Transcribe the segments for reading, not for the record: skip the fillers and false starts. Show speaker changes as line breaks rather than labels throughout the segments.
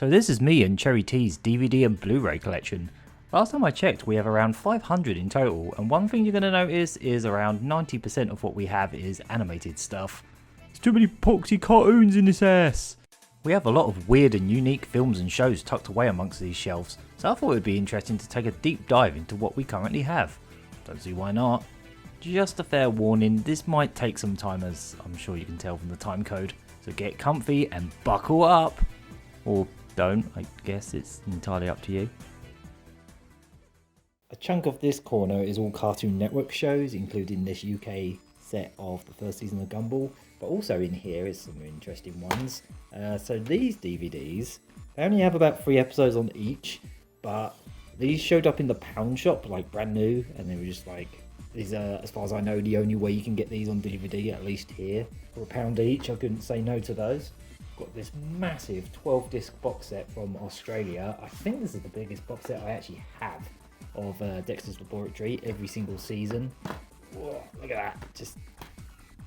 So this is me and CherryT's DVD and Blu-ray collection. Last time I checked we have around 500 in total, and one thing you're going to notice is around 90% of what we have is animated stuff. There's too many poxy cartoons in this ass! We have a lot of weird and unique films and shows tucked away amongst these shelves, so I thought it would be interesting to take a deep dive into what we currently have. Don't see why not. Just a fair warning, this might take some time, as I'm sure you can tell from the time code, so get comfy and buckle up! Or don't, I guess it's entirely up to you. A chunk of this corner is all Cartoon Network shows, including this UK set of the first season of Gumball, but also in here is some interesting ones. So these DVDs, they only have about 3 episodes on each, but these showed up in the pound shop like brand new, and they were just like, these are, as far as I know, the only way you can get these on DVD, at least here, for £1 each. I couldn't say no to those. Got this massive 12 disc box set from Australia. I think this is the biggest box set I actually have of Dexter's Laboratory every single season. Whoa, look at that, just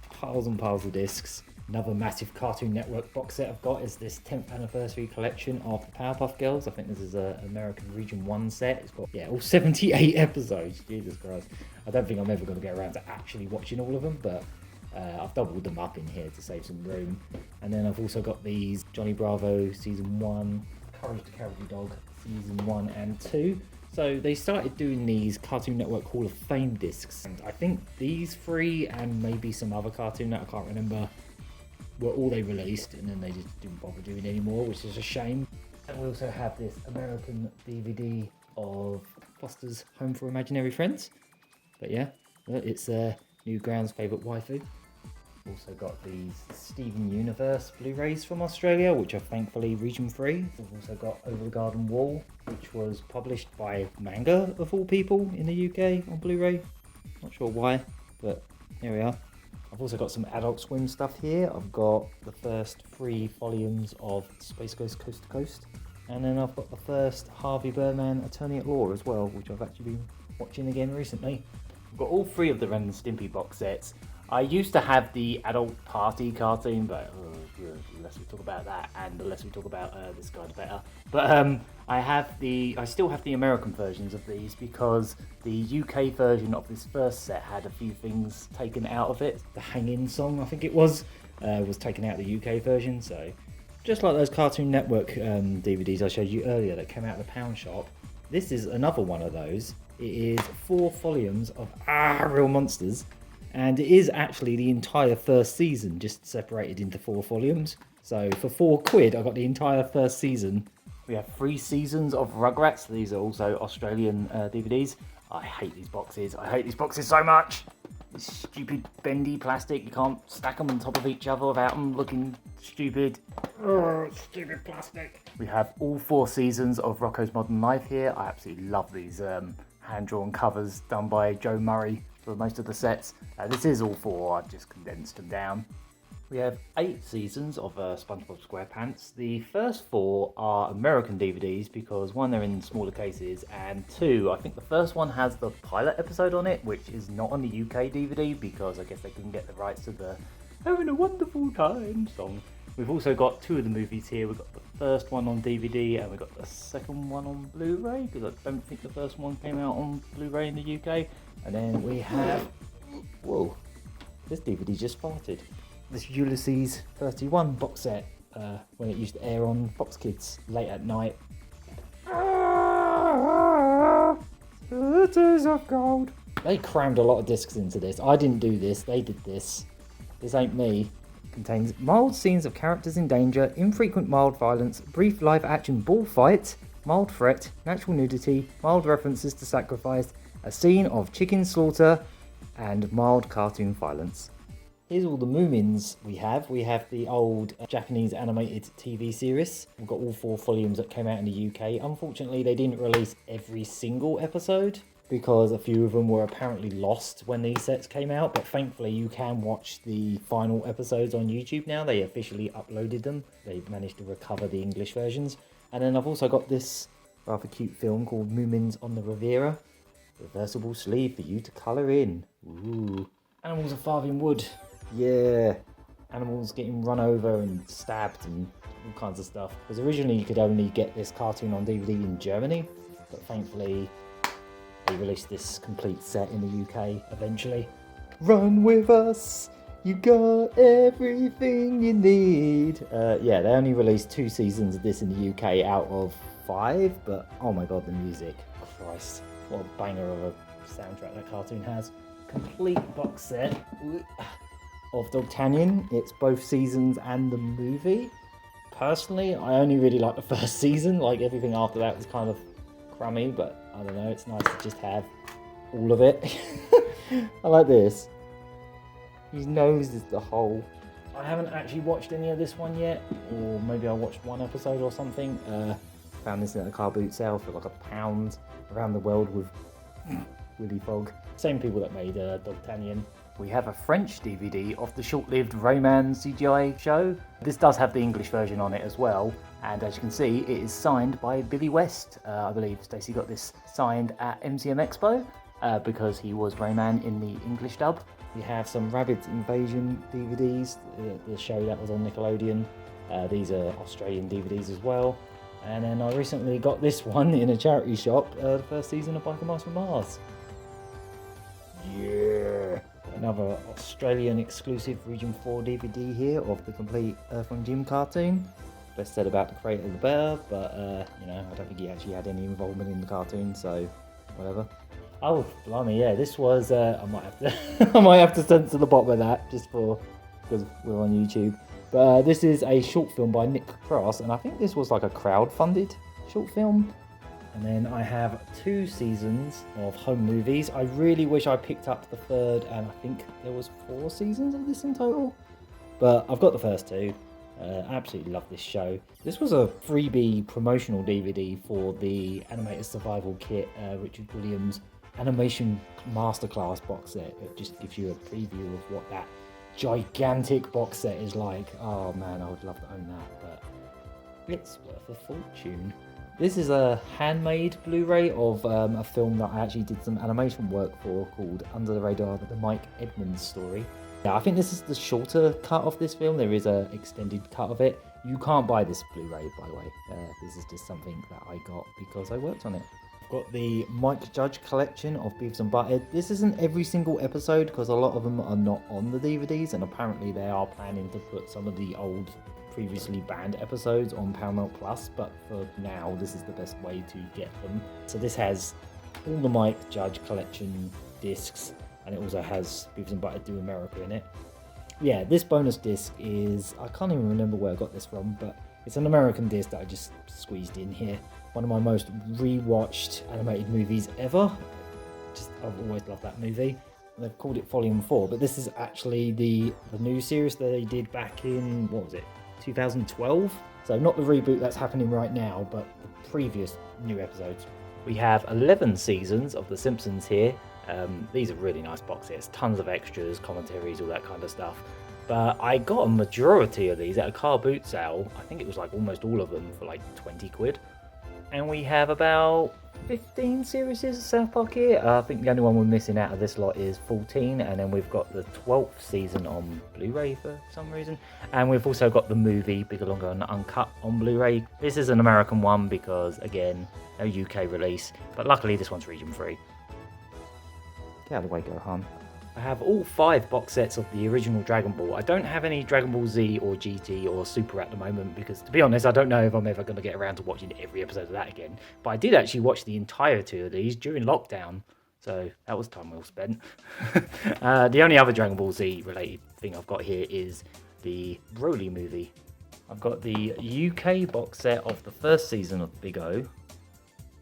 piles and piles of discs. Another massive Cartoon Network box set I've got is this 10th anniversary collection of the Powerpuff Girls. I think this is an American Region 1 set. It's got, all 78 episodes. Jesus Christ. I don't think I'm ever going to get around to actually watching all of them, but I've doubled them up in here to save some room. And then I've also got these Johnny Bravo Season 1, Courage the Cowardly Dog Season 1 and 2. So they started doing these Cartoon Network Hall of Fame discs, and I think these 3 and maybe some other cartoon that I can't remember were all they released, and then they just didn't bother doing anymore, which is a shame. And we also have this American DVD of Foster's Home for Imaginary Friends. But yeah, it's New Ground's favourite waifu. Also got these Steven Universe Blu-Rays from Australia, which are thankfully region free. We've also got Over the Garden Wall, which was published by Manga of all people in the UK on Blu-ray. Not sure why, but here we are. I've also got some Adult Swim stuff here. I've got the first 3 volumes of Space Ghost Coast to Coast. And then I've got the first Harvey Birdman Attorney at Law as well, which I've actually been watching again recently. I've got all 3 of the Ren and Stimpy box sets. I used to have the Adult Party cartoon, but the less we talk about that and the less we talk about this guy, the better. But I still have the American versions of these because the UK version of this first set had a few things taken out of it. The Hang-In song, I think it was taken out of the UK version. So just like those Cartoon Network DVDs I showed you earlier that came out of the pound shop, this is another one of those. It is 4 volumes of Real Monsters. And it is actually the entire first season, just separated into 4 volumes. So for £4, I got the entire first season. We have 3 seasons of Rugrats. These are also Australian DVDs. I hate these boxes. I hate these boxes so much. This stupid bendy plastic. You can't stack them on top of each other without them looking stupid. Stupid plastic. We have all 4 seasons of Rocko's Modern Life here. I absolutely love these hand-drawn covers done by Joe Murray for most of the sets. This is all 4, I've just condensed them down. We have 8 seasons of SpongeBob SquarePants. The first 4 are American DVDs because 1, they're in smaller cases, and 2, I think the first one has the pilot episode on it, which is not on the UK DVD because I guess they couldn't get the rights to the Having a Wonderful Time song. We've also got 2 of the movies here. We've got the first one on DVD and we've got the second one on Blu-ray because I don't think the first one came out on Blu-ray in the UK. And then we have, whoa, this DVD just farted. This Ulysses 31 box set when it used to air on Fox Kids late at night. Cities of Gold. They crammed a lot of discs into this. I didn't do this, they did this. This ain't me. Contains mild scenes of characters in danger, infrequent mild violence, brief live-action bullfight, mild threat, natural nudity, mild references to sacrifice, a scene of chicken slaughter, and mild cartoon violence. Here's all the Moomins we have. We have the old Japanese animated TV series. We've got all 4 volumes that came out in the UK. Unfortunately, they didn't release every single episode because a few of them were apparently lost when these sets came out, but thankfully you can watch the final episodes on YouTube now. They officially uploaded them. They've managed to recover the English versions. And then I've also got this rather cute film called Moomins on the Riviera. Reversible sleeve for you to colour in. Ooh. Animals of Farthing Wood. Yeah. Animals getting run over and stabbed and all kinds of stuff. Because originally you could only get this cartoon on DVD in Germany, but thankfully they released this complete set in the UK eventually. Run with us, you got everything you need. Yeah, they only released 2 seasons of this in the UK out of 5, but oh my god, the music, Christ, what a banger of a soundtrack that cartoon has. Complete box set of Dogtanian. It's both seasons and the movie. Personally, I only really like the first season. Like, everything after that was kind of crummy, but I don't know, it's nice to just have all of it. I like this. His nose is the hole. I haven't actually watched any of this one yet, or maybe I watched 1 episode or something. Found this in a car boot sale for like £1 around the world with Willy Fogg. Same people that made Dogtanian. We have a French DVD of the short-lived Rayman CGI show. This does have the English version on it as well, and as you can see, it is signed by Billy West. I believe Stacey got this signed at MCM Expo because he was Rayman in the English dub. We have some Rabbids Invasion DVDs, the show that was on Nickelodeon. These are Australian DVDs as well. And then I recently got this one in a charity shop, the first season of Biker Mice from Mars. Yeah! Another Australian exclusive Region 4 DVD here of the complete Earthworm Jim cartoon. Best said about the creator the better, but you know, I don't think he actually had any involvement in the cartoon, so whatever. Oh, blimey, yeah, this was, I might have to I might have to censor the bottom of that, just because we're on YouTube. But this is a short film by Nick Cross, and I think this was like a crowd-funded short film. And then I have 2 seasons of home movies. I really wish I picked up the 3rd, and I think there was 4 seasons of this in total. But I've got the first 2. Absolutely love this show. This was a freebie promotional DVD for the Animated Survival Kit, Richard Williams' Animation Masterclass box set. It just gives you a preview of what that gigantic box set is like. Oh man, I would love to own that, but it's worth a fortune. This is a handmade Blu-ray of a film that I actually did some animation work for called Under the Radar, the Mike Edmonds story. Yeah, I think this is the shorter cut of this film. There is an extended cut of it. You can't buy this Blu-ray, by the way. This is just something that I got because I worked on it. I've got the Mike Judge collection of Beavis and Butthead. This isn't every single episode because a lot of them are not on the DVDs, and apparently they are planning to put some of the old previously banned episodes on Paramount Plus, but for now this is the best way to get them. So this has all the Mike Judge collection discs, and it also has Beavis and Butthead Do America in it. Yeah, this bonus disc is, I can't even remember where I got this from, but it's an American disc that I just squeezed in here. One of my most rewatched animated movies ever. I've always loved that movie. They've called it Volume 4, but this is actually the new series that they did back in, what was it, 2012? So not the reboot that's happening right now, but the previous new episodes. We have 11 seasons of The Simpsons here. These are really nice box sets, tons of extras, commentaries, all that kind of stuff. But I got a majority of these at a car boot sale. I think it was like almost all of them for like 20 quid. And we have about 15 series of South Park here. I think the only one we're missing out of this lot is 14, and then we've got the 12th season on Blu-ray for some reason. And we've also got the movie Bigger, Longer and Uncut on Blu-ray. This is an American one because, again, no UK release, but luckily this one's region free. Get out of the way, Gohan. I have all 5 box sets of the original Dragon Ball. I don't have any Dragon Ball Z or GT or Super at the moment because, to be honest, I don't know if I'm ever going to get around to watching every episode of that again. But I did actually watch the entirety of these during lockdown, so that was time well spent. The only other Dragon Ball Z related thing I've got here is the Broly movie. I've got the UK box set of the first season of Big O.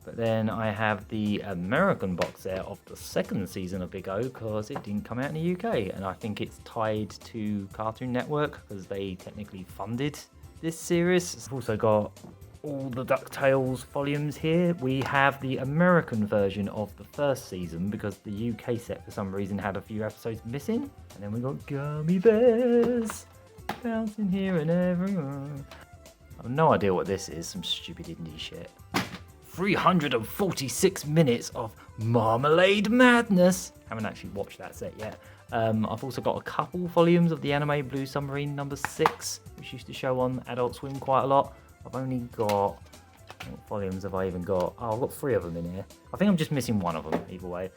But then I have the American box set of the second season of Big O because it didn't come out in the UK. And I think it's tied to Cartoon Network because they technically funded this series. I've also got all the DuckTales volumes here. We have the American version of the first season because the UK set for some reason had a few episodes missing. And then we got Gummy Bears bouncing here and everywhere. I have no idea what this is, some stupid indie shit. 346 minutes of marmalade madness. Haven't actually watched that set yet. I've also got a couple volumes of the anime Blue Submarine #6, which used to show on Adult Swim quite a lot. I've only got, what volumes have I even got? Oh, I've got 3 of them in here. I think I'm just missing one of them, either way.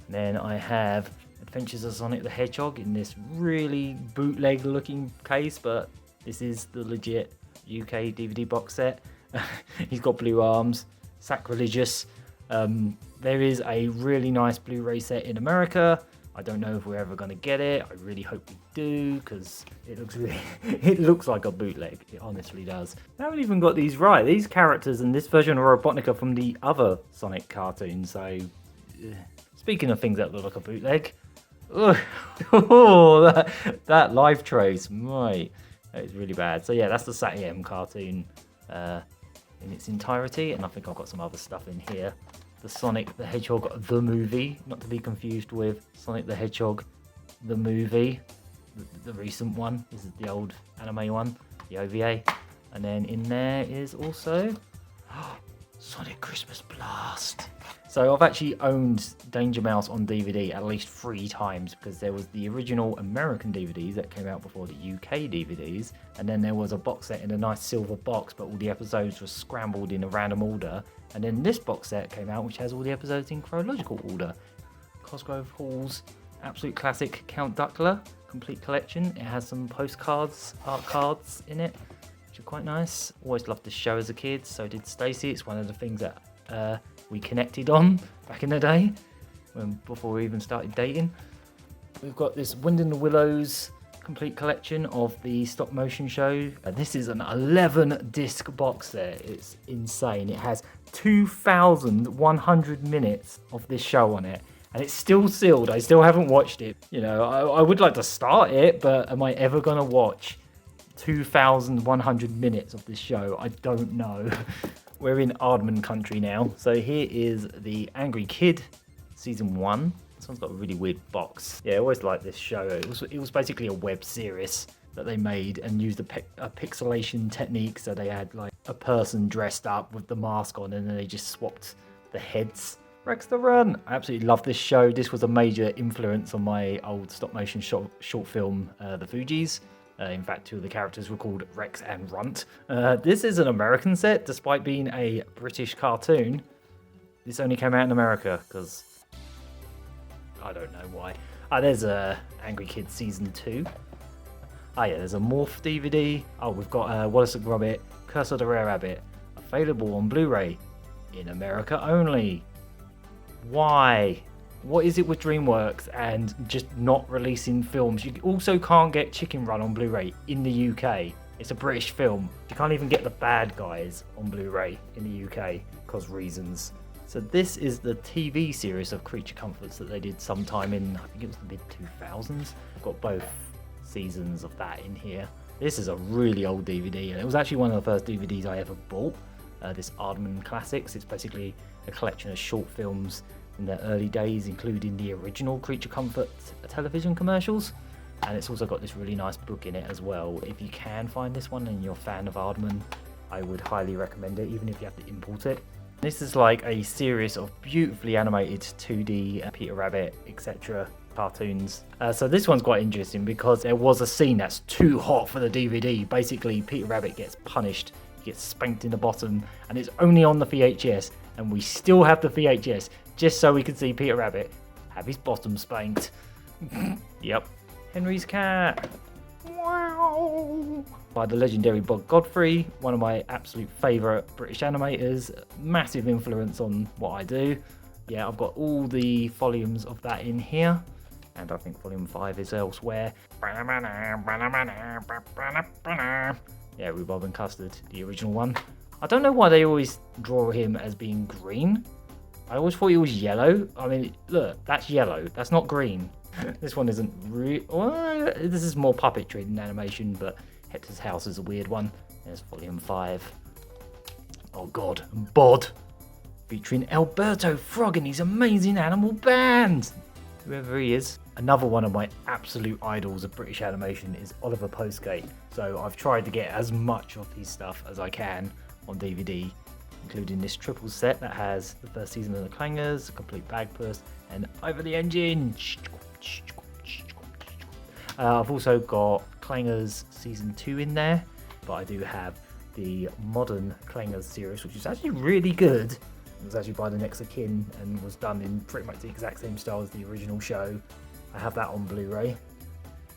And then I have Adventures of Sonic the Hedgehog in this really bootleg looking case, but this is the legit UK DVD box set. He's got blue arms, sacrilegious. There is a really nice Blu-ray set in America. I don't know if we're ever going to get it. I really hope we do, because it looks really, it looks like a bootleg. It honestly does. I haven't even got these right. These characters in this version of Robotnik are from the other Sonic cartoon. So, speaking of things that look like a bootleg, oh, that live trace, mate, that is really bad. So yeah, that's the Sat-EM cartoon in its entirety, and I think I've got some other stuff in here. The Sonic the Hedgehog the movie, not to be confused with Sonic the Hedgehog the movie, the recent one. This is the old anime one, the OVA. And then in there is also Sonic Christmas Blast. So I've actually owned Danger Mouse on DVD at least 3 times, because there was the original American DVDs that came out before the UK DVDs, and then there was a box set in a nice silver box, but all the episodes were scrambled in a random order. And then this box set came out, which has all the episodes in chronological order. Cosgrove Hall's absolute classic Count Duckler complete collection. It has some postcards, art cards in it, which are quite nice. Always loved this show as a kid, so did Stacey. It's one of the things that we connected on back in the day, before we even started dating. We've got this Wind in the Willows complete collection of the stop motion show. This is an 11 disc box set. It's insane. It has 2,100 minutes of this show on it, and it's still sealed. I still haven't watched it. You know, I would like to start it, but am I ever gonna watch 2,100 minutes of this show? I don't know. We're in Aardman country now. So here is the Angry Kid season 1. This one's got a really weird box. Yeah, I always liked this show. It was basically a web series that they made and used a pixelation technique. So they had like a person dressed up with the mask on, and then they just swapped the heads. Rex the Run. I absolutely love this show. This was a major influence on my old stop motion short film, The Fugees. In fact, 2 of the characters were called Rex and Runt. This is an American set, despite being a British cartoon. This only came out in America, because I don't know why. There's a Angry Kid season 2. Yeah, there's a Morph DVD. We've got Wallace and Gromit, Curse of the Rare Rabbit, available on Blu-ray in America only. Why? What is it with DreamWorks and just not releasing films? You also can't get Chicken Run on Blu-ray in the UK. It's a British film. You can't even get The Bad Guys on Blu-ray in the UK because reasons. So this is the TV series of Creature Comforts that they did sometime in, I think it was the mid-2000s. I've got both seasons of that in here. This is a really old DVD, and it was actually one of the first DVDs I ever bought. This Aardman Classics. It's basically a collection of short films in the early days, including the original Creature Comfort television commercials. And it's also got this really nice book in it as well. If you can find this one and you're a fan of Aardman, I would highly recommend it, even if you have to import it. This is like a series of beautifully animated 2D Peter Rabbit, etc. cartoons. So this one's quite interesting because there was a scene that's too hot for the DVD. Basically, Peter Rabbit gets punished, he gets spanked in the bottom, and it's only on the VHS, and we still have the VHS just so we can see Peter Rabbit have his bottom spanked. Yep. Henry's Cat. Wow. By the legendary Bob Godfrey, one of my absolute favourite British animators. Massive influence on what I do. Yeah, I've got all the volumes of that in here, and I think volume 5 is elsewhere. Yeah, Rhubarb and Custard, the original one. I don't know why they always draw him as being green. I always thought he was yellow. I mean, look, that's yellow. That's not green. This one isn't well, this is more puppetry than animation, but Hector's House is a weird one. There's volume 5. Oh god, Bod. Featuring Alberto Frog and his amazing animal band. Whoever he is. Another one of my absolute idols of British animation is Oliver Postgate. So I've tried to get as much of his stuff as I can on DVD, including this triple set that has the first season of The Clangers, Complete Bagpuss, and Over the Engine. I've also got Clangers Season 2 in there, but I do have the modern Clangers series, which is actually really good. It was actually by the next of kin and was done in pretty much the exact same style as the original show. I have that on Blu-ray.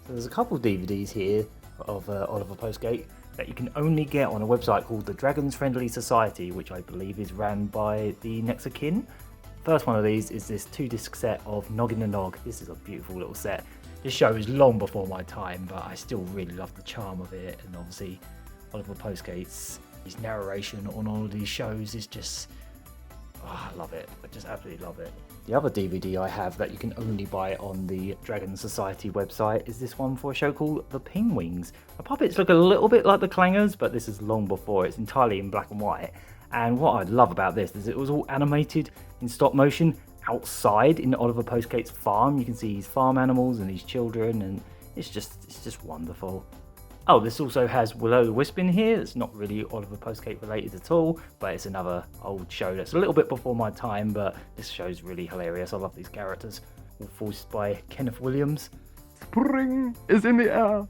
So there's a couple of DVDs here of Oliver Postgate that you can only get on a website called the Dragons Friendly Society, which I believe is ran by the next of kin. First one of these is this 2-disc set of Noggin the Nog. This is a beautiful little set. This show is long before my time, but I still really love the charm of it, and obviously Oliver Postgate's his narration on all of these shows is just, I love it. I just absolutely love it. The other DVD I have that you can only buy on the Dragon Society website is this one for a show called The Penguins. The puppets look a little bit like the Clangers, but this is long before. It's entirely in black and white. And what I love about this is it was all animated in stop motion outside in Oliver Postgate's farm. You can see his farm animals and his children, and it's just wonderful. Oh, this also has Willow the Wisp in here. It's not really Oliver Postgate related at all, but it's another old show that's a little bit before my time, but this show's really hilarious. I love these characters. All voiced by Kenneth Williams.
Spring is in the air.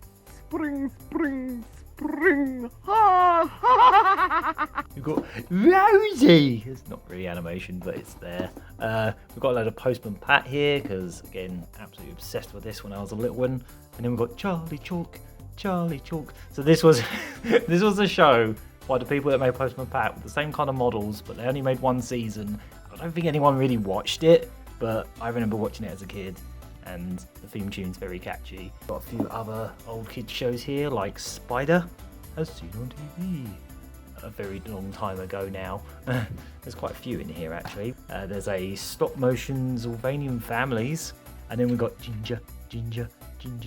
Spring, spring, spring. Ha, ha.
We've got Rosie. It's not really animation, but it's there. We've got a load of Postman Pat here, because again, absolutely obsessed with this when I was a little one. And then we've got Charlie Chalk. So this was this was a show by the people that made Postman Pat with the same kind of models, but they only made one season. I don't think anyone really watched it, but I remember watching it as a kid, and the theme tune's very catchy. Got a few other old kids shows here, like Spider, as seen on TV. A very long time ago now. There's quite a few in here actually. There's a stop motion Sylvanian Families, and then we've got Ginger. And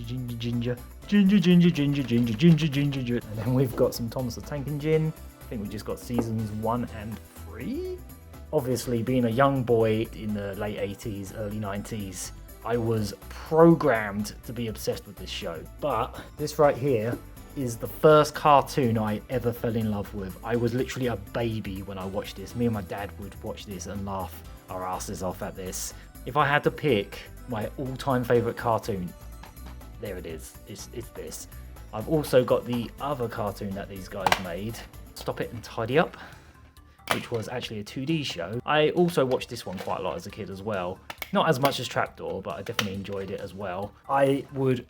then we've got some Thomas the Tank Engine. I think we just got seasons 1 and 3. Obviously, being a young boy in the late 80s, early 90s, I was programmed to be obsessed with this show. But this right here is the first cartoon I ever fell in love with. I was literally a baby when I watched this. Me and my dad would watch this and laugh our asses off at this. If I had to pick my all-time favourite cartoon, there it is. It's this. I've also got the other cartoon that these guys made, Stop It and Tidy Up, which was actually a 2D show. I also watched this one quite a lot as a kid as well. Not as much as Trapdoor, but I definitely enjoyed it as well. I would...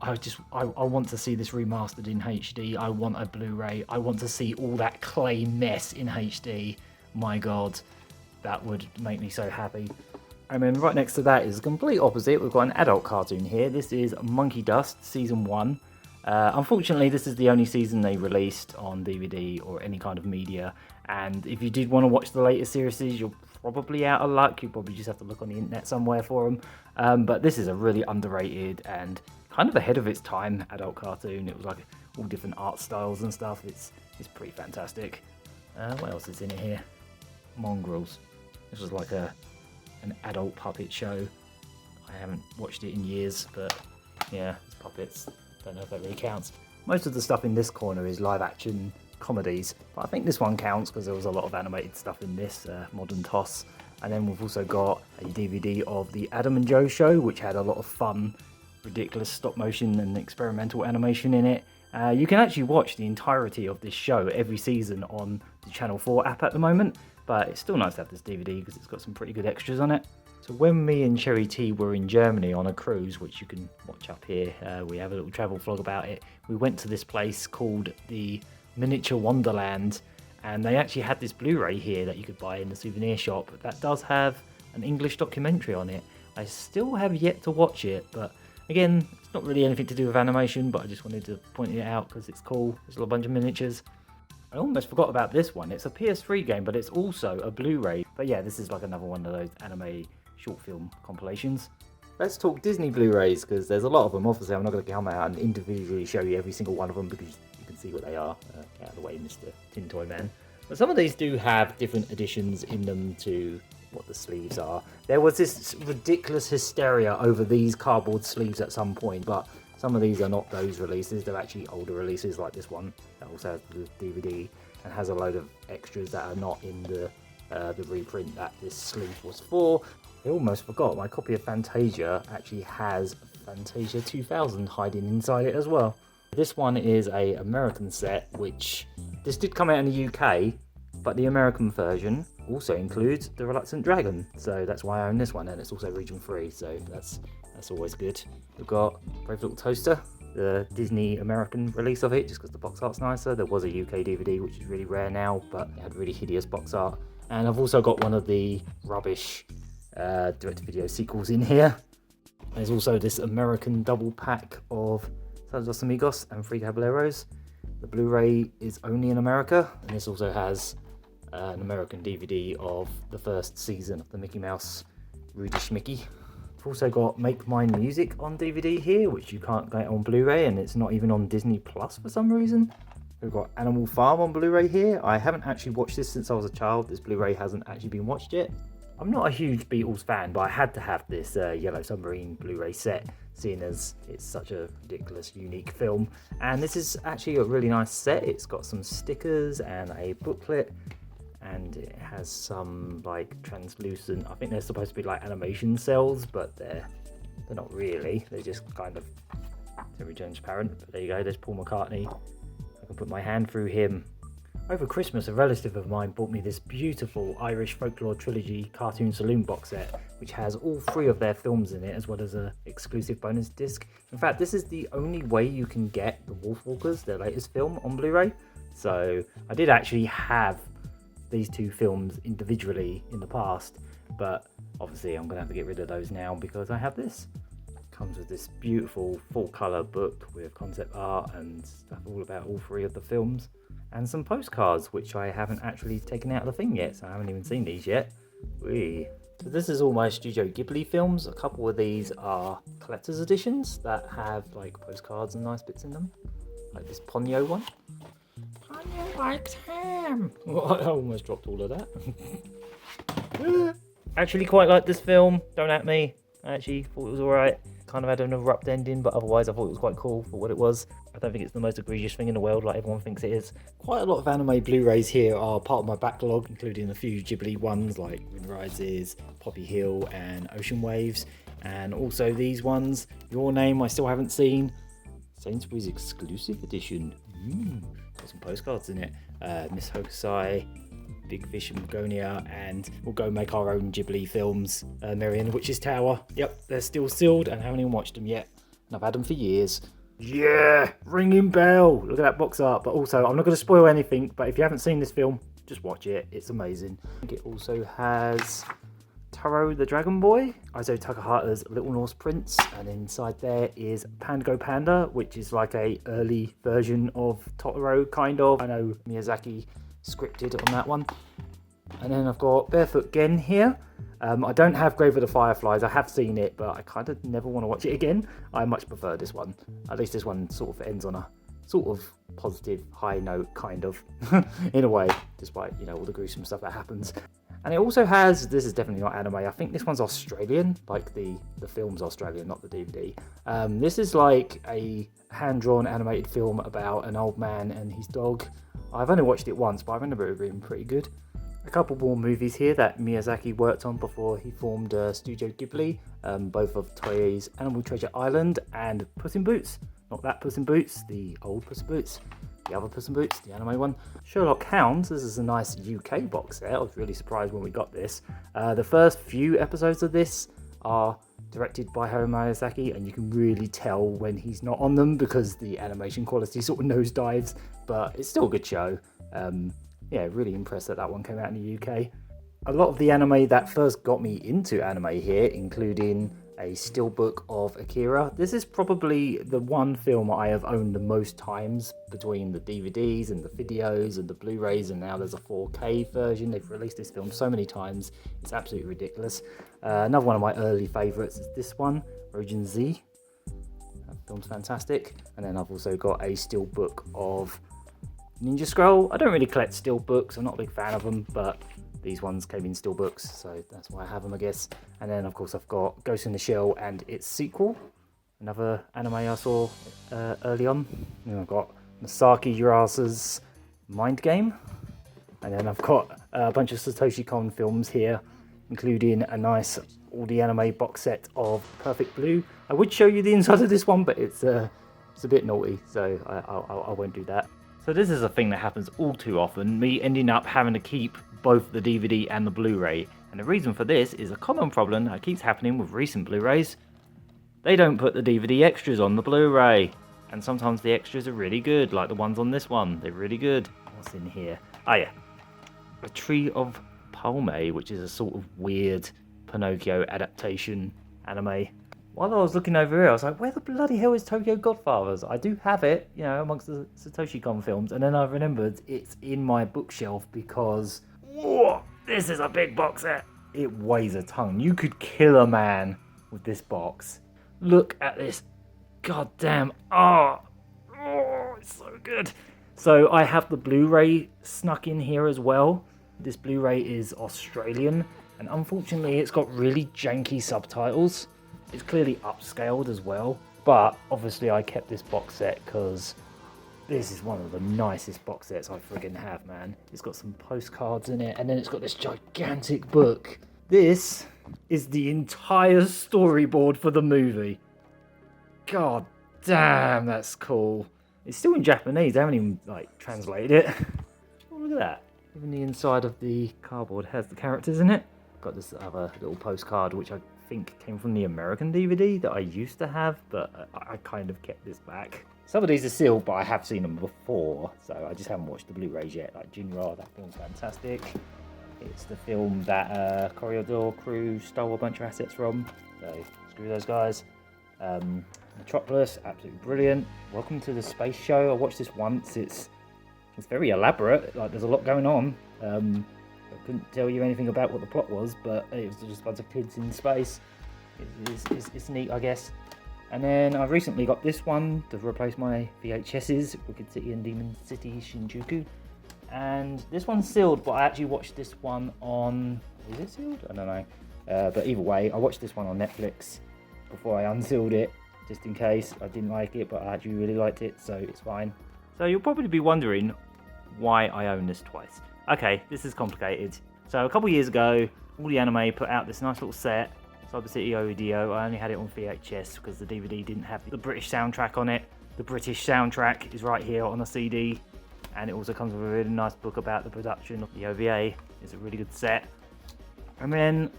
I want to see this remastered in HD. I want a Blu-ray. I want to see all that clay mess in HD. My God, that would make me so happy. And then right next to that is the complete opposite. We've got an adult cartoon here. This is Monkey Dust Season 1. Unfortunately, this is the only season they released on DVD or any kind of media. And if you did want to watch the latest series, you're probably out of luck. You probably just have to look on the internet somewhere for them. But this is a really underrated and kind of ahead of its time adult cartoon. It was like all different art styles and stuff. It's pretty fantastic. What else is in it here? Mongrels. This was like an adult puppet show. I haven't watched it in years, but yeah, it's puppets. Don't know if that really counts. Most of the stuff in this corner is live action comedies, but I think this one counts because there was a lot of animated stuff in this modern toss. And then we've also got a DVD of the Adam and Joe show, which had a lot of fun, ridiculous stop motion and experimental animation in it. You can actually watch the entirety of this show every season on the Channel 4 app at the moment, but it's still nice to have this DVD because it's got some pretty good extras on it. So when me and CherryT were in Germany on a cruise, which you can watch up here, we have a little travel vlog about it. We went to this place called the Miniature Wonderland, and they actually had this Blu-ray here that you could buy in the souvenir shop that does have an English documentary on it. I still have yet to watch it, but again, it's not really anything to do with animation, but I just wanted to point it out because it's cool. There's a bunch of miniatures. I almost forgot about this one. It's a PS3 game, but it's also a Blu-ray. But yeah, this is like another one of those anime short film compilations. Let's talk Disney Blu-rays, because there's a lot of them. Obviously, I'm not going to come out and individually show you every single one of them because you can see what they are. Get out of the way, Mr. Tin Toy Man. But some of these do have different additions in them to what the sleeves are. There was this ridiculous hysteria over these cardboard sleeves at some point, but some of these are not those releases. They're actually older releases, like this one that also has the DVD and has a load of extras that are not in the reprint that this sleeve was for. I almost forgot, my copy of Fantasia actually has Fantasia 2000 hiding inside it as well. This one is a American set, which this did come out in the UK, but the American version also includes The Reluctant Dragon, so that's why I own this one, and it's also region free, so that's always good. We've got Brave Little Toaster, the Disney American release of it, just because the box art's nicer. There was a UK DVD, which is really rare now, but it had really hideous box art. And I've also got one of the rubbish direct-to-video sequels in here. There's also this American double pack of Saludos Amigos and Free Caballeros. The Blu-ray is only in America, and this also has an American DVD of the first season of the Mickey Mouse Rudy Schmicky. I've also got Make Mine Music on DVD here, which you can't get on Blu-ray, and it's not even on Disney Plus for some reason. We've got Animal Farm on Blu-ray here. I haven't actually watched this since I was a child. This Blu-ray hasn't actually been watched yet. I'm not a huge Beatles fan, but I had to have this Yellow Submarine Blu-ray set, seeing as it's such a ridiculous, unique film. And this is actually a really nice set. It's got some stickers and a booklet, and it has some like translucent, I think they're supposed to be like animation cells, but they're not really. They're just kind of semi-transparent. But there you go, there's Paul McCartney. I can put my hand through him. Over Christmas, a relative of mine bought me this beautiful Irish folklore trilogy cartoon saloon box set, which has all 3 of their films in it, as well as an exclusive bonus disc. In fact, this is the only way you can get The Wolfwalkers, their latest film, on Blu-ray. So I did actually have these 2 films individually in the past, but obviously I'm going to have to get rid of those now because I have this. Comes with this beautiful full colour book with concept art and stuff all about all 3 of the films. And some postcards, which I haven't actually taken out of the thing yet, so I haven't even seen these yet. Whee. So this is all my Studio Ghibli films. A couple of these are collector's editions that have like postcards and nice bits in them. Like this Ponyo one. Ponyo likes ham! Well, I almost dropped all of that. Actually quite like this film, don't at me. I actually thought it was alright. Kind of had an abrupt ending, but otherwise I thought it was quite cool for what it was. I don't think it's the most egregious thing in the world like everyone thinks it is. Quite a lot of anime Blu-rays here are part of my backlog, including a few Ghibli ones like Wind Rises, Poppy Hill and Ocean Waves, and also these ones. Your Name I still haven't seen. Sainsbury's exclusive edition. Got some postcards in it. Miss Hokusai, Big Fish and Begonia, and we'll go make our own Ghibli films. Mary and the Witch's Tower. Yep, they're still sealed and haven't even watched them yet. And I've had them for years. Yeah, ringing bell. Look at that box art. But also, I'm not going to spoil anything, but if you haven't seen this film, just watch it. It's amazing. I think it also has Taro the Dragon Boy, Aizo Takahata's Little Norse Prince, and inside there is Panda Go Panda, which is like a early version of Totoro, kind of. I know Miyazaki scripted on that one. And then I've got Barefoot Gen here. I don't have Grave of the Fireflies. I have seen it, but I kind of never want to watch it again. I much prefer this one. At least this one sort of ends on a sort of positive high note, kind of, in a way, despite, you know, all the gruesome stuff that happens. And it also has, this is definitely not anime, I think this one's Australian, like the film's Australian, not the DVD. This is like a hand-drawn animated film about an old man and his dog. I've only watched it once, but I remember it being pretty good. A couple more movies here that Miyazaki worked on before he formed Studio Ghibli, both of Toei's Animal Treasure Island and Puss in Boots. Not that Puss in Boots, the old Puss in Boots. The other Puss in Boots, the anime one. Sherlock Hounds, this is a nice UK box set. I was really surprised when we got this. The first few episodes of this are directed by Hayao Miyazaki, and you can really tell when he's not on them because the animation quality sort of nosedives, but it's still a good show. Yeah, really impressed that one came out in the UK. A lot of the anime that first got me into anime here, including a steelbook of Akira. This is probably the one film I have owned the most times between the DVDs and the videos and the Blu-rays, and now there's a 4K version. They've released this film so many times, it's absolutely ridiculous. Another one of my early favourites is this one, Origin Z. That film's fantastic. And then I've also got a steelbook of Ninja Scroll. I don't really collect steelbooks, I'm not a big fan of them, but these ones came in steelbooks, so that's why I have them, I guess. And then, of course, I've got Ghost in the Shell and its sequel, another anime I saw early on. And then I've got Masaki Urasa's Mind Game. And then I've got a bunch of Satoshi Kon films here, including a nice all the anime box set of Perfect Blue. I would show you the inside of this one, but it's a bit naughty, so I won't do that. So this is a thing that happens all too often, me ending up having to keep both the DVD and the Blu-ray. And the reason for this is a common problem that keeps happening with recent Blu-rays. They don't put the DVD extras on the Blu-ray. And sometimes the extras are really good, like the ones on this one. They're really good. What's in here? Oh yeah. A Tree of Palme, which is a sort of weird Pinocchio adaptation anime. While I was looking over here, I was like, where the bloody hell is Tokyo Godfathers? I do have it, you know, amongst the Satoshi Kon films. And then I remembered it's in my bookshelf because, whoa, this is a big box set. It weighs a ton. You could kill a man with this box. Look at this. God damn. Oh, it's so good. So I have the Blu-ray snuck in here as well. This Blu-ray is Australian, and unfortunately it's got really janky subtitles. It's clearly upscaled as well, but obviously I kept this box set because this is one of the nicest box sets I friggin' have, man. It's got some postcards in it, and then it's got this gigantic book. This is the entire storyboard for the movie. God damn, that's cool. It's still in Japanese. They haven't even translated it. Oh, look at that. Even the inside of the cardboard has the characters in it. Got this other little postcard, which I think came from the American DVD that I used to have, but I kind of kept this back. Some of these are sealed, but I have seen them before, so I just haven't watched the Blu-rays yet. Like Jinra, that film's fantastic. It's the film that Corridor Crew stole a bunch of assets from, so screw those guys. Metropolis, absolutely brilliant. Welcome to the Space Show. I watched this once. It's very elaborate. Like, there's a lot going on. I couldn't tell you anything about what the plot was, but it was just a bunch of kids in space. It's neat, I guess. And then I've recently got this one to replace my VHSs, Wicked City and Demon City Shinjuku. And this one's sealed, but I actually watched this one on... Is it sealed? I don't know. But either way, I watched this one on Netflix before I unsealed it, just in case. I didn't like it, but I actually really liked it, so it's fine. So you'll probably be wondering why I own this twice. Okay, this is complicated. So a couple years ago, All the Anime put out this nice little set, Cyber City ODO. I only had it on VHS because the DVD didn't have the British soundtrack on it. The British soundtrack is right here on a CD, and it also comes with a really nice book about the production of the OVA. It's a really good set. And then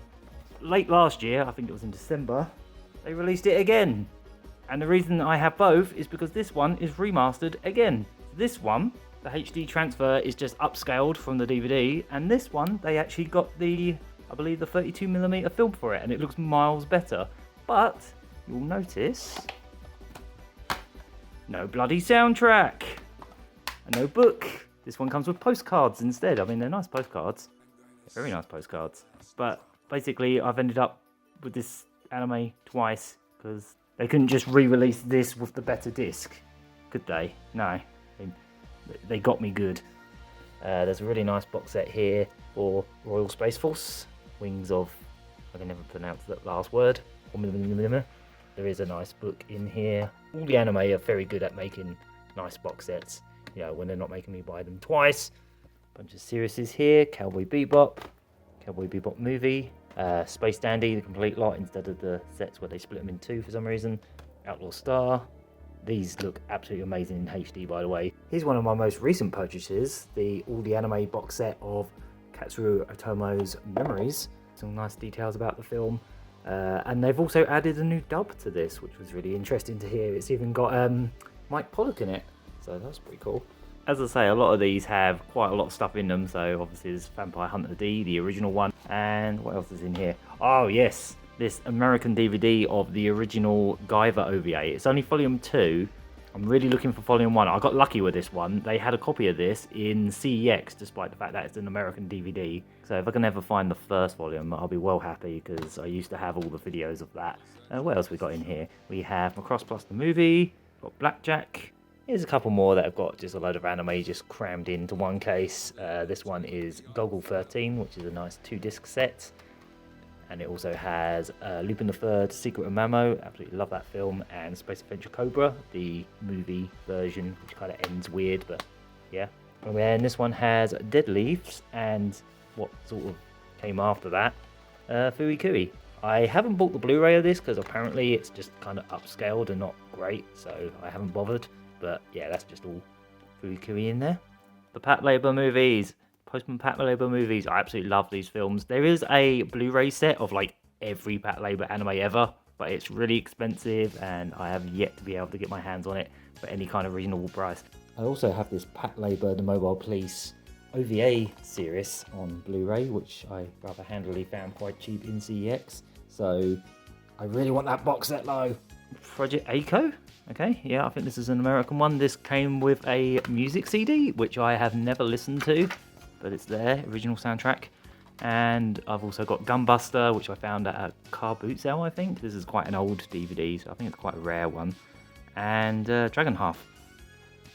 late last year, I think it was in December, they released it again. And the reason I have both is because this one is remastered again. This one, the HD transfer is just upscaled from the DVD, and this one, they actually got the, I believe, the 32mm film for it, and it looks miles better. But you'll notice no bloody soundtrack and no book. This one comes with postcards instead. I mean, they're nice postcards, very nice postcards. But basically, I've ended up with this anime twice because they couldn't just re-release this with the better disc, could they? No, they got me good. There's a really nice box set here for Royal Space Force, Wings of, I can never pronounce that last word. There is a nice book in here. All the anime are very good at making nice box sets, you know, when they're not making me buy them twice. Bunch of series here, Cowboy Bebop movie, Space Dandy, the complete lot instead of the sets where they split them in two for some reason. Outlaw Star. These look absolutely amazing in HD, by the way. Here's one of my most recent purchases, the All the Anime box set of Katsuro Otomo's Memories. Some nice details about the film. And they've also added a new dub to this, which was really interesting to hear. It's even got Mike Pollock in it, so that's pretty cool. As I say, a lot of these have quite a lot of stuff in them, so obviously there's Vampire Hunter D, the original one, and what else is in here? Oh yes, this American DVD of the original Guyver OVA. It's only volume 2. I'm really looking for volume 1. I got lucky with this one. They had a copy of this in CEX, despite the fact that it's an American DVD. So if I can ever find the first volume, I'll be well happy, because I used to have all the videos of that. What else we got in here? We have Macross Plus the movie, got Blackjack. Here's a couple more that have got just a load of anime just crammed into one case. This one is Goggle 13, which is a nice 2-disc set. And it also has Lupin the Third, Secret of Mamo, absolutely love that film, and Space Adventure Cobra, the movie version, which kind of ends weird, but yeah. And then this one has Dead Leaves, and what sort of came after that, Fui Kui. I haven't bought the Blu-ray of this because apparently it's just kind of upscaled and not great, so I haven't bothered. But yeah, that's just all fooey in there. The Patlabor movies, Postman Patlabor movies. I absolutely love these films. There is a Blu-ray set of like every Patlabor anime ever, but it's really expensive and I have yet to be able to get my hands on it for any kind of reasonable price. I also have this Patlabor The Mobile Police OVA series on Blu-ray, which I rather handily found quite cheap in CEX. So I really want that box set though. Project Echo? Okay, yeah, I think this is an American one. This came with a music CD, which I have never listened to, but it's there, original soundtrack. And I've also got Gunbuster, which I found at a car boot sale, I think. This is quite an old DVD, so I think it's quite a rare one. And Dragonheart.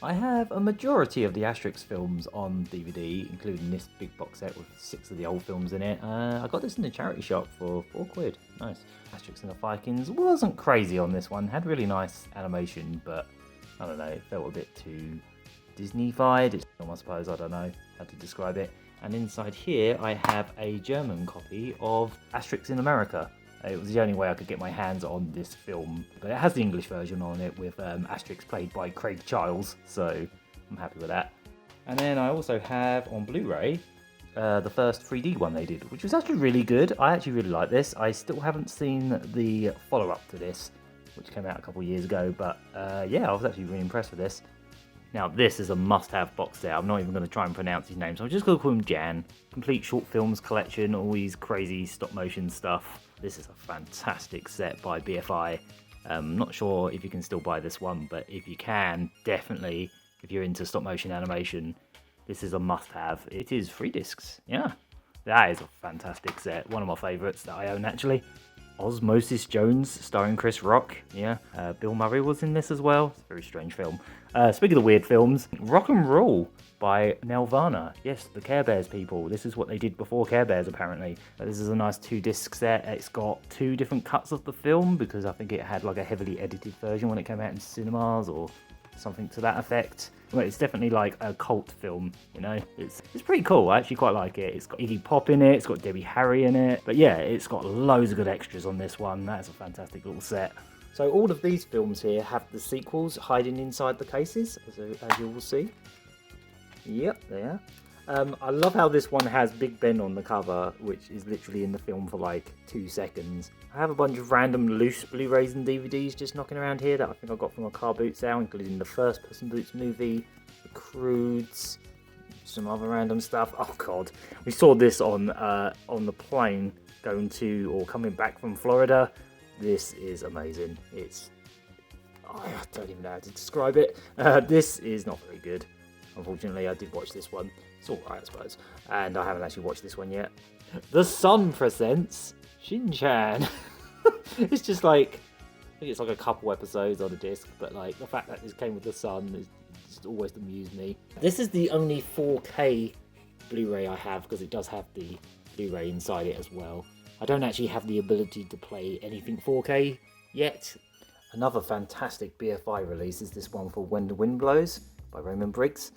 I have a majority of the Asterix films on DVD, including this big box set with 6 of the old films in it. I got this in the charity shop for £4. Nice. Asterix and the Vikings wasn't crazy on this one. Had really nice animation, but I don't know, it felt a bit too Disney-fied. It's film, I suppose, I don't know how to describe it. And inside here, I have a German copy of Asterix in America. It was the only way I could get my hands on this film, but it has the English version on it with Asterix played by Craig Charles, so I'm happy with that. And then I also have on Blu-ray the first 3D one they did, which was actually really good. I actually really like this. I still haven't seen the follow-up to this, which came out a couple of years ago, but yeah, I was actually really impressed with this. Now this is a must-have box set. I'm not even going to try and pronounce his name, so I'm just going to call him Jan. Complete short films collection, all these crazy stop-motion stuff. This is a fantastic set by BFI. Not sure if you can still buy this one, but if you can, definitely, if you're into stop-motion animation, this is a must-have. It is 3 discs, yeah. That is a fantastic set. One of my favourites that I own, actually. Osmosis Jones, starring Chris Rock, yeah. Bill Murray was in this as well. It's a very strange film. Speaking of weird films, Rock and Roll by Nelvana. Yes, the Care Bears people. This is what they did before Care Bears, apparently. This is a nice 2-disc set. It's got 2 different cuts of the film because I think it had like a heavily edited version when it came out in cinemas or something to that effect. Well, it's definitely like a cult film, you know. It's pretty cool. I actually quite like it. It's got Iggy Pop in it. It's got Debbie Harry in it. But yeah, it's got loads of good extras on this one. That's a fantastic little set. So all of these films here have the sequels hiding inside the cases, as you will see. Yep, there. I love how this one has Big Ben on the cover, which is literally in the film for like 2 seconds. I have a bunch of random loose Blu-rays and DVDs just knocking around here that I think I got from a car boot sale, including the first Puss in Boots movie, The Croods, some other random stuff. Oh god, we saw this on the plane going to or coming back from Florida. This is amazing. I don't even know how to describe it. This is not very good. Unfortunately, I did watch this one. It's alright, I suppose. And I haven't actually watched this one yet. The Sun presents Shin-Chan. It's just like, I think it's like a couple episodes on a disc, but like the fact that this came with The Sun is just always amused me. This is the only 4K Blu-ray I have because it does have the Blu-ray inside it as well. I don't actually have the ability to play anything 4K yet. Another fantastic BFI release is this one for When the Wind Blows by Raymond Briggs.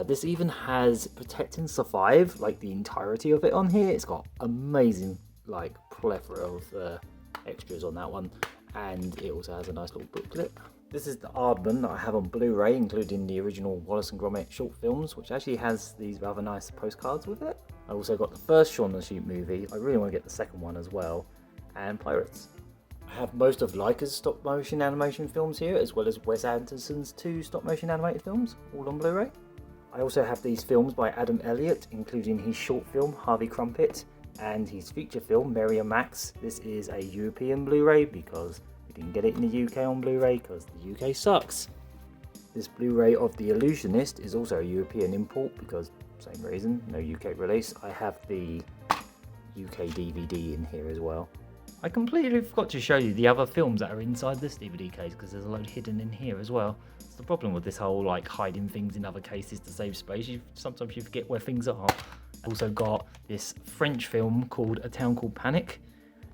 This even has Protect and Survive, like the entirety of it on here. It's got amazing, like, plethora of extras on that one. And it also has a nice little booklet. This is the Aardman that I have on Blu-ray, including the original Wallace and Gromit short films, which actually has these rather nice postcards with it. I also got the first Shaun the Sheep movie. I really want to get the second one as well. And Pirates. I have most of Leica's stop-motion animation films here, as well as Wes Anderson's 2 stop-motion animated films, all on Blu-ray. I also have these films by Adam Elliott, including his short film Harvey Crumpet and his feature film Mary and Max. This is a European Blu-ray because we didn't get it in the UK on Blu-ray because the UK sucks. This Blu-ray of The Illusionist is also a European import because same reason, no UK release. I have the UK DVD in here as well. I completely forgot to show you the other films that are inside this DVD case because there's a load hidden in here as well. It's the problem with this whole like hiding things in other cases to save space. Sometimes you forget where things are. I've also got this French film called A Town Called Panic.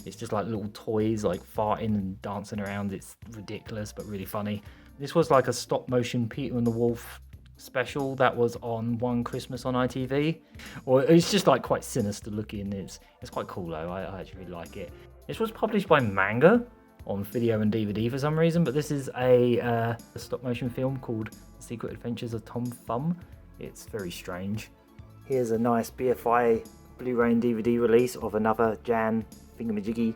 It's just like little toys like farting and dancing around. It's ridiculous but really funny. This was like a stop motion Peter and the Wolf special that was on One Christmas on ITV. Or it's just like quite sinister looking. It's quite cool though. I actually really like it. This was published by Manga on video and DVD for some reason, but this is a stop motion film called The Secret Adventures of Tom Thumb. It's very strange. Here's a nice BFI Blu-ray and DVD release of another Jan Thingamajiggy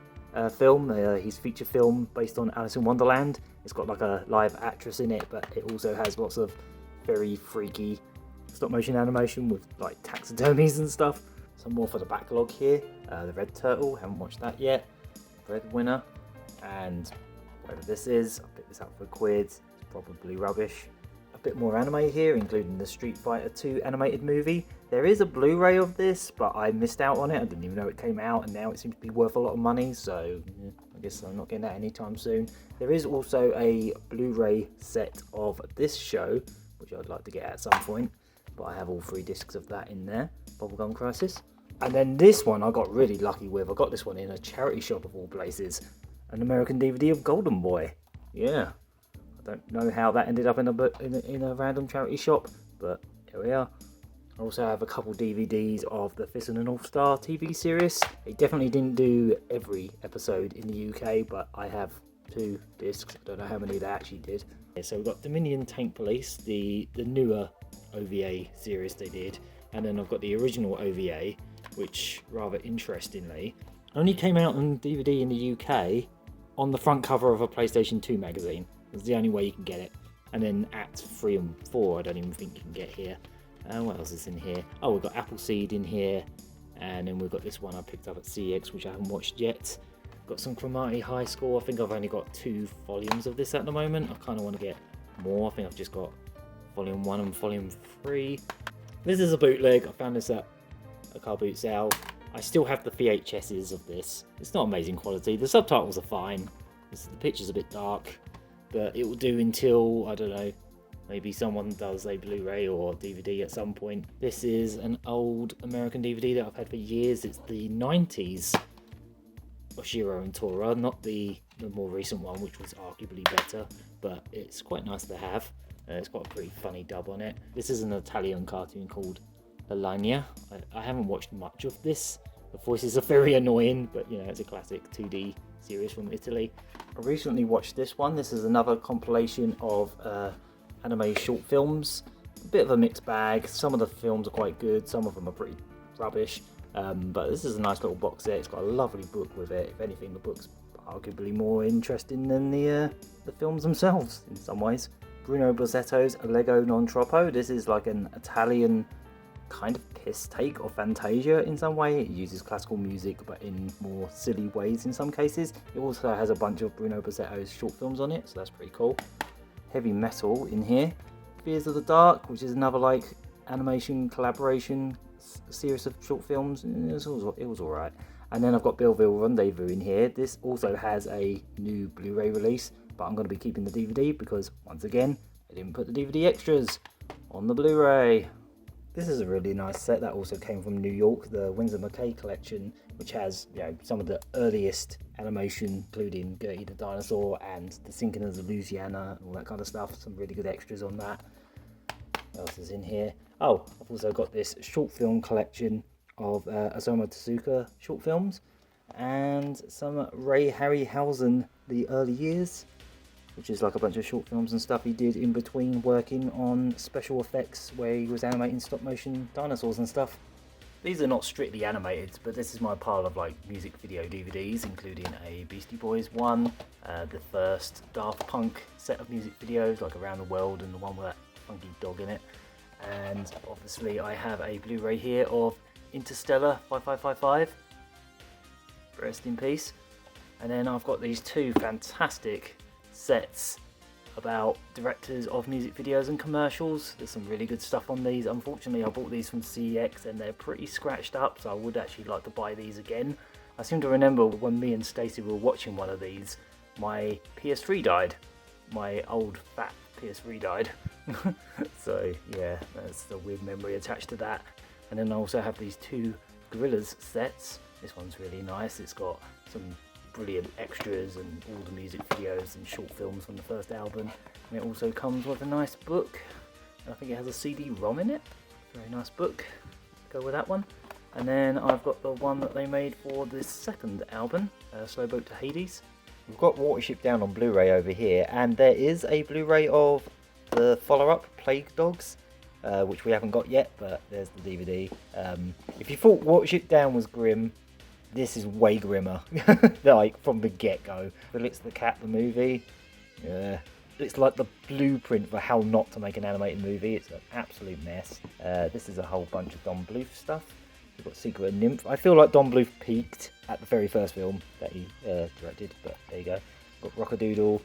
film, his feature film based on Alice in Wonderland. It's got like a live actress in it, but it also has lots of very freaky stop motion animation with like taxidermies and stuff. Some more for the backlog here. The Red Turtle, haven't watched that yet. Breadwinner, and whatever this is, I picked this up for £1. It's probably rubbish. A bit more anime here, including the Street Fighter 2 animated movie. There is a Blu-ray of this, but I missed out on it. I didn't even know it came out, and now it seems to be worth a lot of money, so I guess I'm not getting that anytime soon. There is also a Blu-ray set of this show, which I'd like to get at some point, but I have all 3 discs of that in there. Bubblegum Crisis. And then this one I got really lucky with. I got this one in a charity shop of all places. An American DVD of Golden Boy. Yeah. I don't know how that ended up in a random charity shop, but here we are. I also have a couple DVDs of the Fist and the North Star TV series. They definitely didn't do every episode in the UK, but I have 2 discs. I don't know how many they actually did. So we've got Dominion Tank Police, the newer OVA series they did, and then I've got the original OVA, which rather interestingly only came out on DVD in the UK on the front cover of a PlayStation 2 magazine. That's the only way you can get it. And then Acts 3 and 4 I don't even think you can get here. What else is in here? Oh, we've got Appleseed in here, and then we've got this one I picked up at CX, which I haven't watched yet. Got some Cromartie High Score. I think I've only got 2 volumes of this at the moment. I kind of want to get more. I think I've just got volume 1 and volume 3. This is a bootleg. I found this at a car boot sale. I still have the VHSs of this. It's not amazing quality. The subtitles are fine. The picture's a bit dark, but it will do until, I don't know, maybe someone does a Blu-ray or DVD at some point. This is an old American DVD that I've had for years. It's the 90s Oshiro and Tora, not the more recent one, which was arguably better, but it's quite nice to have. It's got a pretty funny dub on it. This is an Italian cartoon called La Lagna. I haven't watched much of this. The voices are very annoying, but you know, it's a classic 2D series from Italy. I recently watched this one. This is another compilation of anime short films. A bit of a mixed bag. Some of the films are quite good, some of them are pretty rubbish. But this is a nice little box set. It's got a lovely book with it. If anything, the book's arguably more interesting than the films themselves in some ways. Bruno Bozzetto's Lego Non Troppo. This is like an Italian kind of piss take of Fantasia in some way. It uses classical music but in more silly ways in some cases. It also has a bunch of Bruno Bozzetto's short films on it, so that's pretty cool. Heavy Metal in here. Fears of the Dark, which is another like animation collaboration series of short films. It was alright. And then I've got Belleville Rendezvous in here. This also has a new Blu-ray release, but I'm going to be keeping the DVD because, once again, I didn't put the DVD extras on the Blu-ray. This is a really nice set that also came from New York, the Winsor McKay collection, which has, you know, some of the earliest animation, including Gertie the Dinosaur and The Sinking of the Louisiana and all that kind of stuff. Some really good extras on that. What else is in here? Oh, I've also got this short film collection of Osamu Tezuka short films and some Ray Harryhausen The Early Years, which is like a bunch of short films and stuff he did in between working on special effects where he was animating stop motion dinosaurs and stuff. These are not strictly animated, but this is my pile of like music video DVDs, including a Beastie Boys one, the first Daft Punk set of music videos like Around the World and the one with that funky dog in it, and obviously I have a Blu-ray here of Interstellar 5555, rest in peace. And then I've got these 2 fantastic sets about directors of music videos and commercials. There's some really good stuff on these. Unfortunately, I bought these from CEX and they're pretty scratched up, so I would actually like to buy these again. I seem to remember when me and Stacey were watching one of these, my PS3 died. My old fat PS3 died. So yeah, that's a weird memory attached to that. And then I also have these 2 Gorillaz sets. This one's really nice. It's got some brilliant extras and all the music videos and short films from the first album. And it also comes with a nice book. I think it has a CD-ROM in it. Very nice book. Go with that one. And then I've got the one that they made for the second album, Slow Boat to Hades. We've got Watership Down on Blu-ray over here, and there is a Blu-ray of the follow-up, Plague Dogs, which we haven't got yet, but there's the DVD. If you thought Watership Down was grim, this is way grimmer, like from the get-go. Felix the Cat, the movie, yeah. It's like the blueprint for how not to make an animated movie. It's an absolute mess. This is a whole bunch of Don Bluth stuff. We've got Secret of Nymph. I feel like Don Bluth peaked at the very first film that he directed, but there you go. We've got Rockadoodle,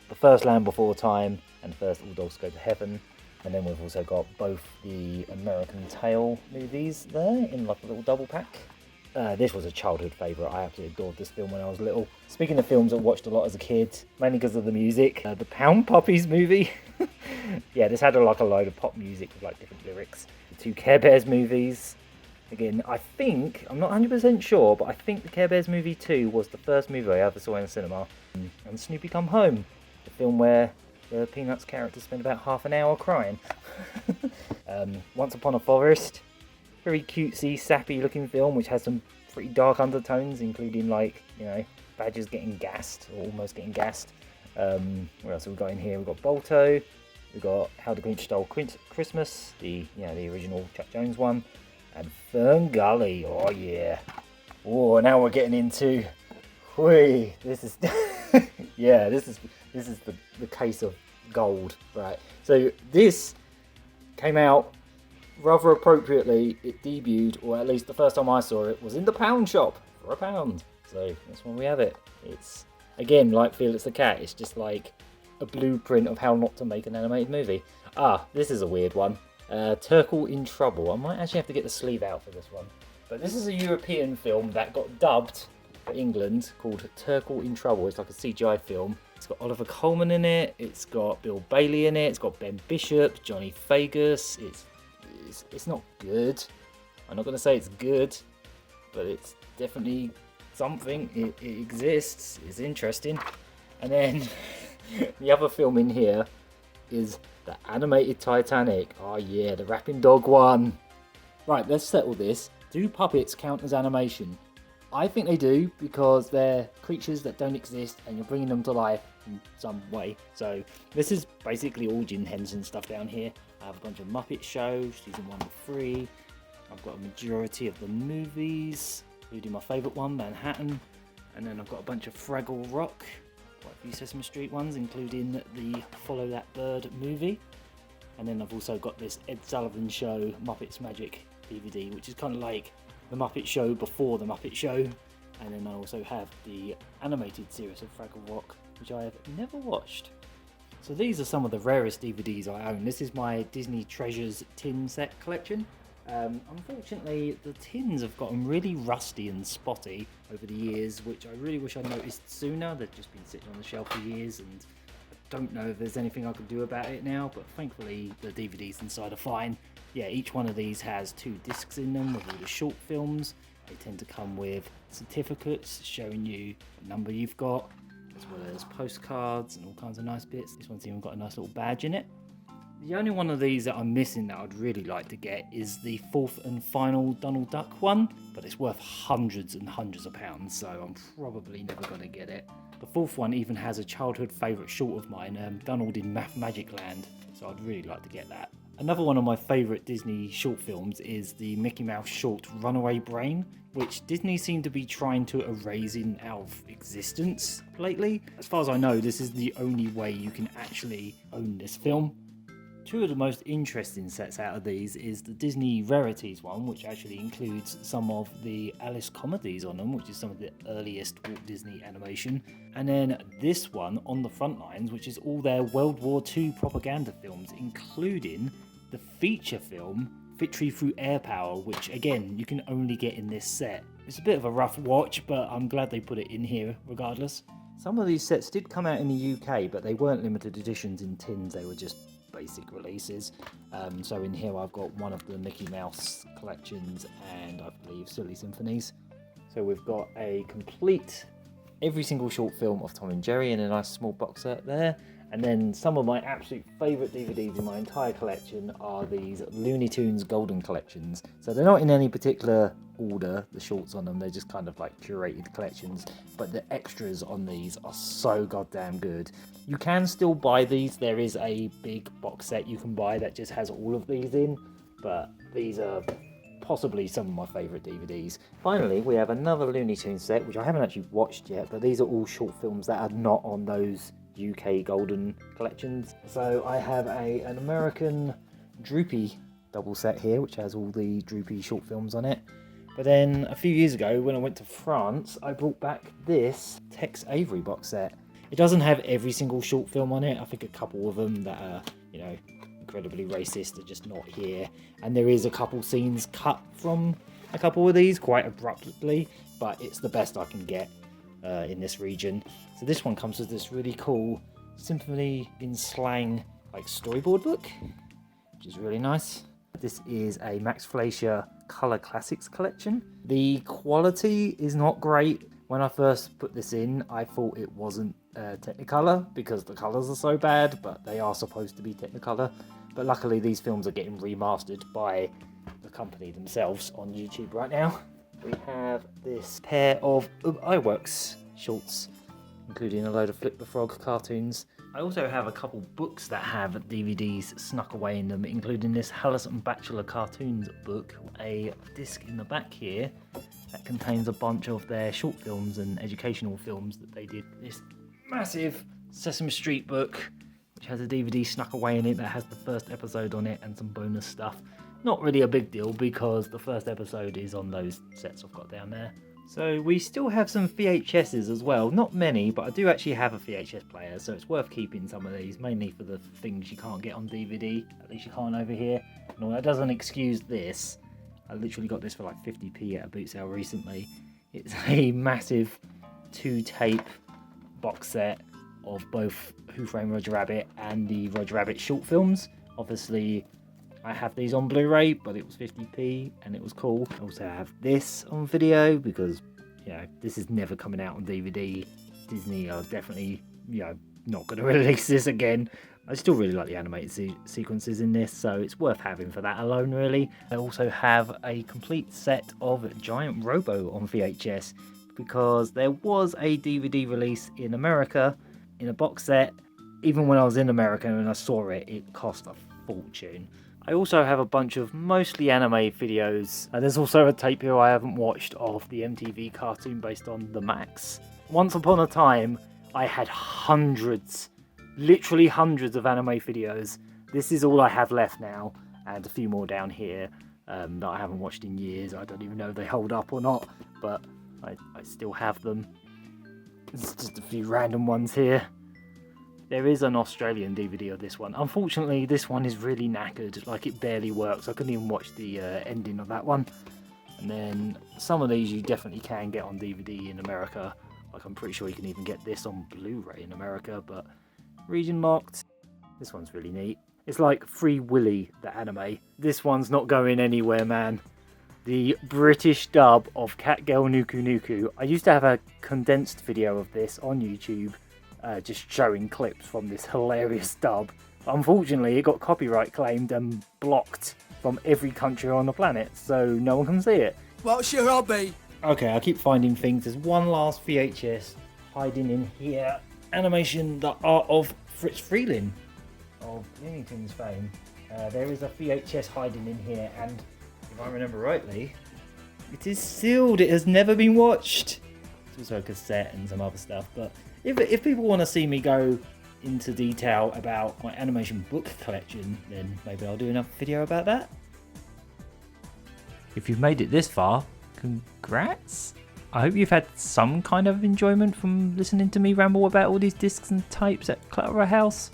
The First Land Before Time, and First All Dogs Go to Heaven. And then we've also got both the American Tail movies there in like a little double pack. This was a childhood favourite. I absolutely adored this film when I was little. Speaking of films I watched a lot as a kid, mainly because of the music, the Pound Puppies movie. Yeah, this had like a load of pop music with like different lyrics. The two Care Bears movies. Again, I think, I'm not 100% sure, but I think the Care Bears movie 2 was the first movie I ever saw in the cinema. And Snoopy Come Home, the film where the Peanuts characters spend about half an hour crying. Once Upon a Forest. Very cutesy, sappy looking film, which has some pretty dark undertones, including like, you know, badgers getting gassed, or almost getting gassed. What else have we got in here? We've got Balto, we've got How the Grinch Stole Christmas, the original Chuck Jones one, and Fern Gully. Oh yeah. Oh, now we're getting into, this is yeah, this is the case of gold, right? So this came out rather appropriately. It debuted, or at least the first time I saw it, was in the pound shop for £1. So that's when we have it. It's, again, like Felix the Cat, it's just like a blueprint of how not to make an animated movie. This is a weird one. Turtle in Trouble. I might actually have to get the sleeve out for this one. But this is a European film that got dubbed for England called Turtle in Trouble. It's like a CGI film. It's got Oliver Coleman in it. It's got Bill Bailey in it. It's got Ben Bishop, Johnny Vegas. It's not good. I'm not going to say it's good, but it's definitely something. It exists. It's interesting. And then the other film in here is the animated Titanic. Oh yeah, the rapping dog one. Right, let's settle this. Do puppets count as animation? I think they do, because they're creatures that don't exist and you're bringing them to life in some way. So this is basically all Jim Henson stuff down here. I have a bunch of Muppet Shows, season 1 to 3. I've got a majority of the movies, including my favourite one, Manhattan. And then I've got a bunch of Fraggle Rock, quite a few Sesame Street ones, including the Follow That Bird movie. And then I've also got this Ed Sullivan Show Muppets Magic DVD, which is kind of like the Muppet Show before the Muppet Show. And then I also have the animated series of Fraggle Rock, which I have never watched. So these are some of the rarest DVDs I own. This is my Disney Treasures tin set collection. Unfortunately, the tins have gotten really rusty and spotty over the years, which I really wish I'd noticed sooner. They've just been sitting on the shelf for years, and I don't know if there's anything I can do about it now, but thankfully the DVDs inside are fine. Yeah, each one of these has 2 discs in them with all the short films. They tend to come with certificates showing you what number you've got, as well as postcards and all kinds of nice bits. This one's even got a nice little badge in it. The only one of these that I'm missing that I'd really like to get is the 4th and final Donald Duck one, but it's worth hundreds and hundreds of pounds, so I'm probably never going to get it. The 4th one even has a childhood favourite short of mine, Donald in Magic Land, so I'd really like to get that. Another one of my favourite Disney short films is the Mickey Mouse short Runaway Brain, which Disney seem to be trying to erase out of existence lately. As far as I know, this is the only way you can actually own this film. 2 of the most interesting sets out of these is the Disney Rarities one, which actually includes some of the Alice comedies on them, which is some of the earliest Walt Disney animation. And then this one on the front lines, which is all their World War II propaganda films, including the feature film Victory Through Air Power, which again you can only get in this set. It's a bit of a rough watch, but I'm glad they put it in here regardless. Some of these sets did come out in the UK, but they weren't limited editions in tins, they were just basic releases. So in here I've got one of the Mickey Mouse collections and I believe Silly Symphonies. So we've got a complete every single short film of Tom and Jerry in a nice small box set there, And then some of my absolute favourite DVDs in my entire collection are these Looney Tunes Golden Collections. So they're not in any particular order, the shorts on them, they're just kind of like curated collections, but the extras on these are so goddamn good. You can still buy these, there is a big box set you can buy that just has all of these in, but these are possibly some of my favourite DVDs. Finally, we have another Looney Tunes set, which I haven't actually watched yet, but these are all short films that are not on those UK Golden collections. So I have an American Droopy double set here, which has all the Droopy short films on it. But then a few years ago, when I went to France, I brought back this Tex Avery box set. It doesn't have every single short film on it. I think a couple of them that are, you know, incredibly racist are just not here. And there is a couple scenes cut from a couple of these quite abruptly, but it's the best I can get in this region. So this one comes with this really cool Symphony in Slang like storyboard book, which is really nice. This is a Max Fleischer Color Classics collection. The quality is not great. When I first put this in, I thought it wasn't Technicolor because the colors are so bad, but they are supposed to be Technicolor. But luckily these films are getting remastered by the company themselves on YouTube right now. We have this pair of iWorks shorts, including a load of Flip the Frog cartoons. I also have a couple books that have DVDs snuck away in them, including this Hallis and Bachelor cartoons book, a disc in the back here that contains a bunch of their short films and educational films that they did. This massive Sesame Street book, which has a DVD snuck away in it that has the first episode on it and some bonus stuff. Not really a big deal because the first episode is on those sets I've got down there. So we still have some VHSs as well. Not many, but I do actually have a VHS player, so it's worth keeping some of these, mainly for the things you can't get on DVD. At least you can't over here. No, that doesn't excuse this. I literally got this for like 50p at a boot sale recently. It's a massive 2-tape box set of both Who Framed Roger Rabbit and the Roger Rabbit short films. Obviously, I have these on Blu-ray, but it was 50p and it was cool. I also have this on video because, you know, this is never coming out on DVD. Disney are definitely, you know, not going to release this again. I still really like the animated sequences in this, so it's worth having for that alone, really. I also have a complete set of Giant Robo on VHS because there was a DVD release in America in a box set. Even when I was in America and I saw it, it cost a fortune. I also have a bunch of mostly anime videos. There's also a tape here I haven't watched of the MTV cartoon based on The Max. Once upon a time, I had hundreds, literally hundreds of anime videos. This is all I have left now, and a few more down here that I haven't watched in years. I don't even know if they hold up or not, but I still have them. There's just a few random ones here. There is an Australian DVD of this one. Unfortunately, this one is really knackered, like it barely works. I couldn't even watch the ending of that one. And then some of these you definitely can get on DVD in America. Like I'm pretty sure you can even get this on Blu-ray in America, but region locked. This one's really neat. It's like Free Willy, the anime. This one's not going anywhere, man. The British dub of Catgirl Nuku Nuku. I used to have a condensed video of this on YouTube, just showing clips from this hilarious dub. But unfortunately, it got copyright claimed and blocked from every country on the planet, so no one can see it.
What's your hobby?
Okay, I keep finding things. There's one last VHS hiding in here. Animation, The Art of Fritz Freeling of Looney Tunes fame. There is a VHS hiding in here, and if I remember rightly, it is sealed. It has never been watched. It's also a cassette and some other stuff, but if people want to see me go into detail about my animation book collection, then maybe I'll do another video about that. If you've made it this far, congrats! I hope you've had some kind of enjoyment from listening to me ramble about all these discs and tapes at Clutter House.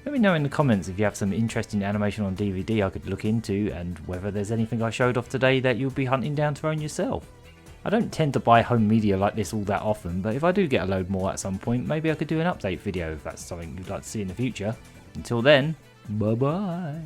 Let me know in the comments if you have some interesting animation on DVD I could look into, and whether there's anything I showed off today that you'll be hunting down to own yourself. I don't tend to buy home media like this all that often, but if I do get a load more at some point, maybe I could do an update video if that's something you'd like to see in the future. Until then, bye bye!